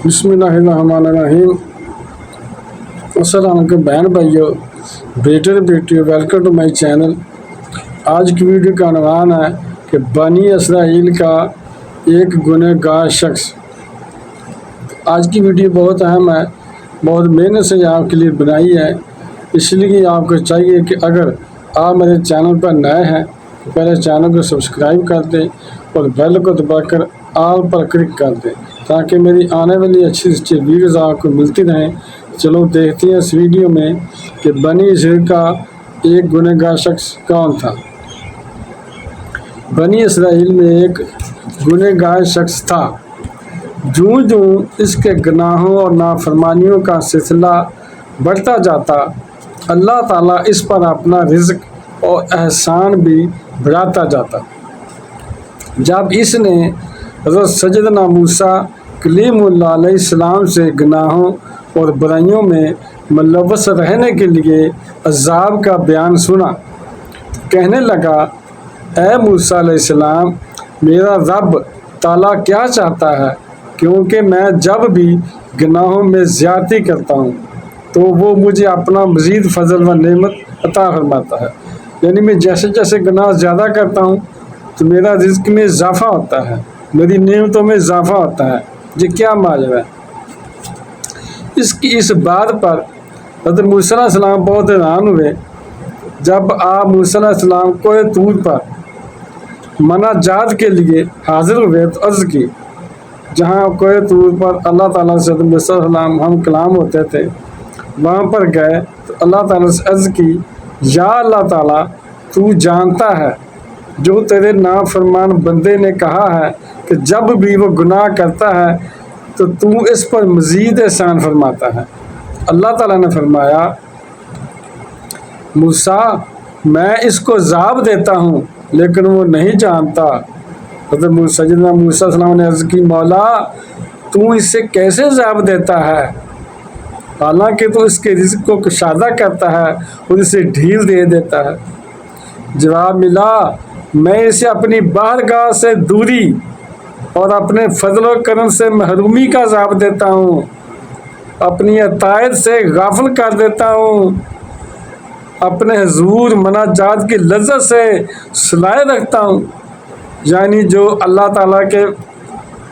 بسم اللہ الرحمن الرحیم۔ السلام علیکم بہن بھائیو، بیٹے بیٹیو، ویلکم ٹو مائی چینل۔ آج کی ویڈیو کا عنوان ہے کہ بنی اسرائیل کا ایک گنہگار شخص۔ آج کی ویڈیو بہت اہم ہے، بہت محنت سے آپ کے لیے بنائی ہے، اس لیے آپ کو چاہیے کہ اگر آپ میرے چینل پر نئے ہیں تو پہلے چینل کو سبسکرائب کر دیں اور بیل کو دبا کر آل پر کلک کر دیں تاکہ میری آنے والی اچھی اچھی ویڈیوز آپ کو ملتی رہیں۔ چلو دیکھتے ہیں اس ویڈیو میں کہ بنی اسرائیل کا ایک گنہگار شخص کون تھا۔ بنی اسرائیل میں ایک گنہگار شخص تھا۔ جوں اس کے گناہوں اور نافرمانیوں کا سلسلہ بڑھتا جاتا، اللہ تعالیٰ اس پر اپنا رزق اور احسان بھی بڑھاتا جاتا۔ جب اس نے حضرت سیدنا موسیٰ کلیم اللہ علیہ السلام سے گناہوں اور برائیوں میں ملوث رہنے کے لیے عذاب کا بیان سنا، کہنے لگا، اے موسیٰ علیہ السلام، میرا رب تعالیٰ کیا چاہتا ہے؟ کیونکہ میں جب بھی گناہوں میں زیادتی کرتا ہوں تو وہ مجھے اپنا مزید فضل و نعمت عطا فرماتا ہے۔ یعنی میں جیسے جیسے گناہ زیادہ کرتا ہوں تو میرا رزق میں اضافہ ہوتا ہے، میری نعمتوں میں اضافہ ہوتا ہے۔ یہ کیا ماجرا ہے؟ اس بات پر حضرت موسیٰ علیہ السلام بہت حیران ہوئے۔ جب آپ موسیٰ علیہ السلام کوہ طور پر مناجات کے لیے حاضر ہوئے تو عرض کی، جہاں کوہ طور پر اللہ تعالیٰ سے حضرت موسیٰ علیہ السلام ہم کلام ہوتے تھے، وہاں پر گئے تو اللہ تعالیٰ سے عرض کی، یا اللہ تعالیٰ، تو جانتا ہے جو تیرے نافرمان بندے نے کہا ہے کہ جب بھی وہ گناہ کرتا ہے تو اس پر مزید احسان فرماتا ہے۔ اللہ تعالیٰ نے فرمایا، موسیٰ، میں اس کو عذاب دیتا ہوں لیکن وہ نہیں جانتا۔ حضرت سیدنا موسیٰ علیہ السلام نے عرض کی، مولا، تو اسے کیسے عذاب دیتا ہے؟ حالانکہ تو اس کے رزق کو کشادہ کرتا ہے اور اسے ڈھیل دے دیتا ہے۔ جواب ملا، میں اسے اپنی بارگاہ سے دوری اور اپنے فضل و کرم سے محرومی کا عذاب دیتا ہوں، اپنی عطائیت سے غافل کر دیتا ہوں، اپنے حضور مناجات کی لذت سے سلائے رکھتا ہوں۔ یعنی جو اللہ تعالیٰ کے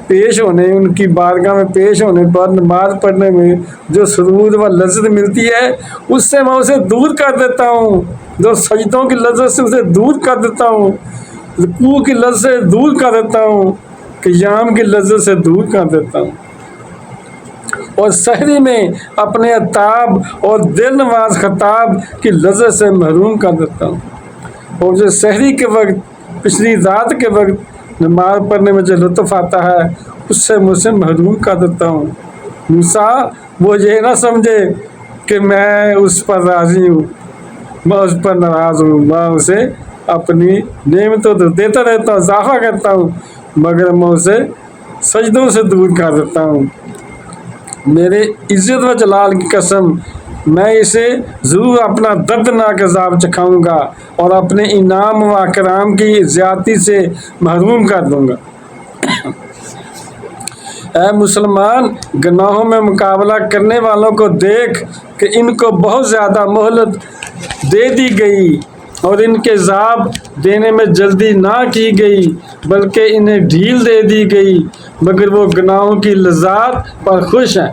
پیش ہونے، ان کی بارگاہ میں پیش ہونے پر نماز پڑھنے میں جو سرور و لذت ملتی ہے، اس سے میں اسے دور کر دیتا ہوں، جو سجدوں کی لذت سے اسے دور کر دیتا ہوں، رکوع کی لذت سے دور کر دیتا ہوں، قیام کی لذت سے دور کر دیتا ہوں، اور سحری میں اپنے عطاب اور دل نواز خطاب کی لذت سے محروم کر دیتا ہوں، اور جو سحری کے وقت، پچھلی رات کے وقت نماز پڑھنے میں جو لطف آتا ہے، اس سے مجھ سے محروم کر دیتا ہوں۔ موسیٰ، وہ یہ نہ سمجھے کہ میں اس پر راضی ہوں، میں اس پر ناراض ہوں، میں اسے اپنی نعمتوں تو دیتا رہتا ہوں، اضافہ کرتا ہوں، مگر میں اسے سجدوں سے دور کر دیتا ہوں۔ میرے عزت و جلال کی قسم، میں اسے ضرور اپنا دردناک عذاب چکھاؤں گا اور اپنے انعام و اکرام کی زیادتی سے محروم کر دوں گا۔ اے مسلمان، گناہوں میں مقابلہ کرنے والوں کو دیکھ کہ ان کو بہت زیادہ مہلت دے دی گئی اور ان کے عذاب دینے میں جلدی نہ کی گئی بلکہ انہیں ڈھیل دے دی گئی، مگر وہ گناہوں کی لذات پر خوش ہیں،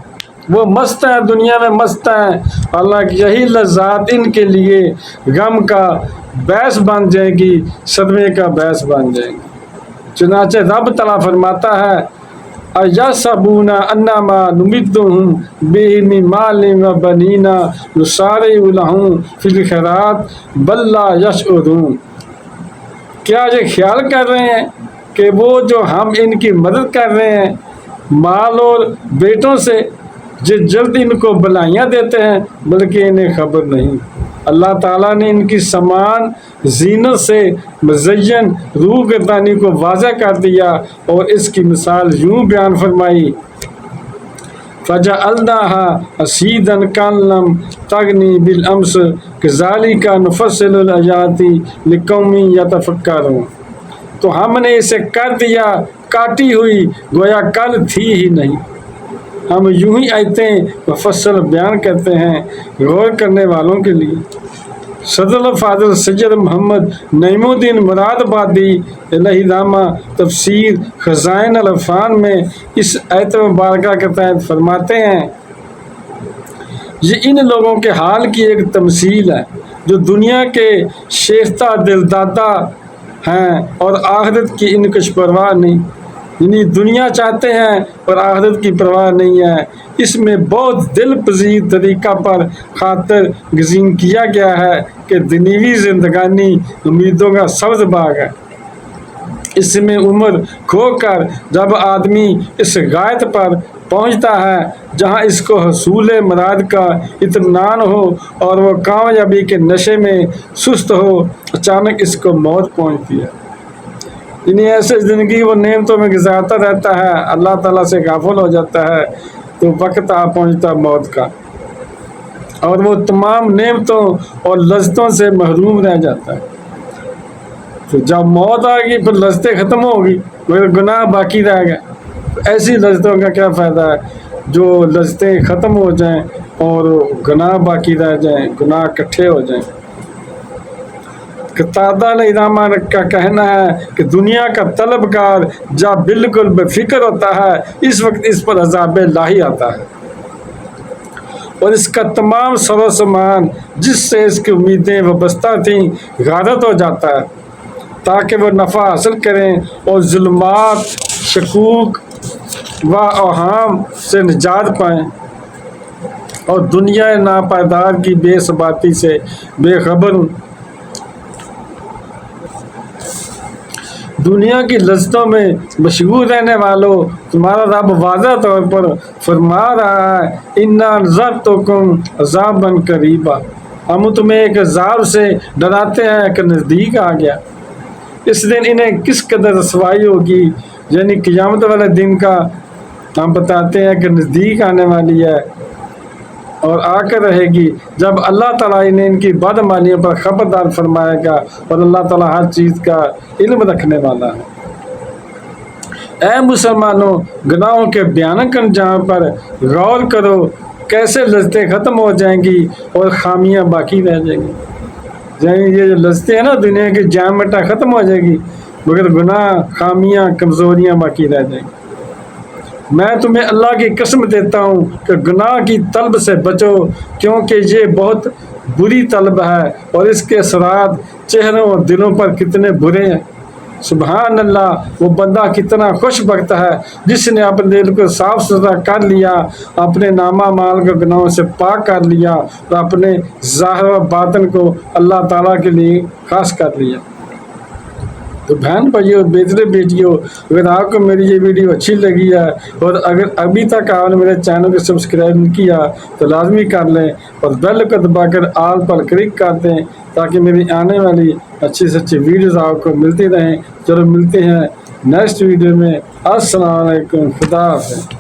وہ مست ہیں، دنیا میں مست ہیں، حالانکہ یہی لذات ان کے لیے غم کا باعث بن جائے گی، صدمے کا باعث بن جائے گی۔ چنانچہ رب تعالیٰ فرماتا ہے، اَيَحْسَبُونَ أَنَّمَا نُمِدُّهُم بِهِ مِن مَالٍ وَبَنِينَ نُسَارِعُ لَهُم فِي الْخَيْرَاتِ بَل لَّا يَشْعُرُونَ۔ کیا یہ خیال کر رہے ہیں کہ وہ جو ہم ان کی مدد کر رہے ہیں مال اور بیٹوں سے، جو جلد ان کو بلائیاں دیتے ہیں، بلکہ انہیں خبر نہیں۔ اللہ تعالیٰ نے ان کی سامان زینت سے مزین روح گردانی کو واضح کر دیا اور اس کی مثال یوں بیان فرمائی، فَجَعَلْنَاهَا حَصِيدًا كَأَن لَّمْ تَغْنَ بِالْأَمْسِ كَذَٰلِكَ نُفَصِّلُ الْآيَاتِ لِقَوْمٍ يَتَفَکَّرُونَ۔ تو ہم نے اسے کر دیا کاٹی ہوئی گویا کل تھی ہی نہیں۔ ہم یوں ہی آیتیں مفصل بیان کرتے ہیں غور کرنے والوں کے لیے۔ صدر الفاضل سید محمد نعیم الدین مراد آبادی علیہ رحمہ تفسیر خزائن العرفان میں اس آیت مبارکہ کے تحت فرماتے ہیں، یہ ان لوگوں کے حال کی ایک تمثیل ہے جو دنیا کے شیفتہ دلدادہ ہیں اور آخرت کی ان کچھ پرواہ نہیں، یعنی دنیا چاہتے ہیں اور آخرت کی پرواہ نہیں ہے۔ اس میں بہت دل پذیر طریقہ پر خاطر گزین کیا گیا ہے کہ دنیوی زندگانی امیدوں کا سبز باغ ہے۔ اس میں عمر کھو کر جب آدمی اس غایت پر پہنچتا ہے جہاں اس کو حصول مراد کا اطمینان ہو اور وہ کامیابی کے نشے میں سست ہو، اچانک اس کو موت پہنچتی ہے۔ یعنی ایسے زندگی وہ نعمتوں میں گزارتا رہتا ہے، اللہ تعالیٰ سے غافل ہو جاتا ہے تو وقت آ پہنچتا موت کا اور وہ تمام نعمتوں اور لذتوں سے محروم رہ جاتا ہے۔ تو جب موت آ گئی پھر لذتیں ختم ہو گئی، مگر گناہ باقی رہ گئے۔ ایسی لذتوں کا کیا فائدہ ہے جو لذتیں ختم ہو جائیں اور گناہ باقی رہ جائیں، گناہ اکٹھے ہو جائیں۔ قتادہ علیہ رحمہ کا کہنا ہے کہ دنیا کا طلبگار جب بالکل بے فکر ہوتا ہے اس وقت اس پر عذاب الہی آتا ہے اور اس کا تمام سر و سامان جس سے اس کی امیدیں وابستہ تھیں غارت ہو جاتا ہے تاکہ وہ نفع حاصل کریں اور ظلمات، شکوک و اوہام سے نجات پائیں اور دنیا ناپائیدار کی بے ثباتی سے بے خبر ہوں۔ دنیا کی لذتوں میں مشغول رہنے والوں، تمہارا رب واضح طور پر فرما رہا ہے اِنَّا أَنذَرْتُكُمْ عَذَابًا قَرِيبًا، ہم تمہیں ایک عذاب سے ڈراتے ہیں کہ نزدیک آ گیا۔ اس دن انہیں کس قدر رسوائی ہوگی، یعنی قیامت والے دن کا ہم بتاتے ہیں کہ نزدیک آنے والی ہے اور آ کر رہے گی جب اللہ تعالیٰ انہیں ان کی بدعمالیوں پر خبردار فرمائے گا اور اللہ تعالیٰ ہر چیز کا علم رکھنے والا ہے۔ اے مسلمانوں، گناہوں کے بھیانک انجام پر غور کرو، کیسے لذتیں ختم ہو جائیں گی اور خامیاں باقی رہ جائیں گی۔ یعنی یہ جو لذتیں ہیں نا دنیا کی جان مٹا ختم ہو جائے گی مگر گناہ، خامیاں، کمزوریاں باقی رہ جائیں گی۔ میں تمہیں اللہ کی قسم دیتا ہوں کہ گناہ کی طلب سے بچو کیونکہ یہ بہت بری طلب ہے اور اس کے اثرات چہروں اور دلوں پر کتنے برے ہیں۔ سبحان اللہ، وہ بندہ کتنا خوش بخت ہے جس نے اپنے دل کو صاف ستھرا کر لیا، اپنے نامہ مال کو گناہوں سے پاک کر لیا اور اپنے ظاہر و باطن کو اللہ تعالیٰ کے لیے خاص کر لیا۔ تو بہن بھائیو، بیٹے بیٹیوں، اگر آپ کو میری یہ ویڈیو اچھی لگی ہے اور اگر ابھی تک آپ نے میرے چینل کو سبسکرائب نہیں کیا تو لازمی کر لیں اور بیل کو دبا کر آل پر کلک کر دیں تاکہ میری آنے والی اچھی سے اچھی ویڈیوز آپ کو ملتی رہیں۔ چلو ملتے ہیں نیکسٹ ویڈیو میں۔ السلام علیکم، خدا حافظ۔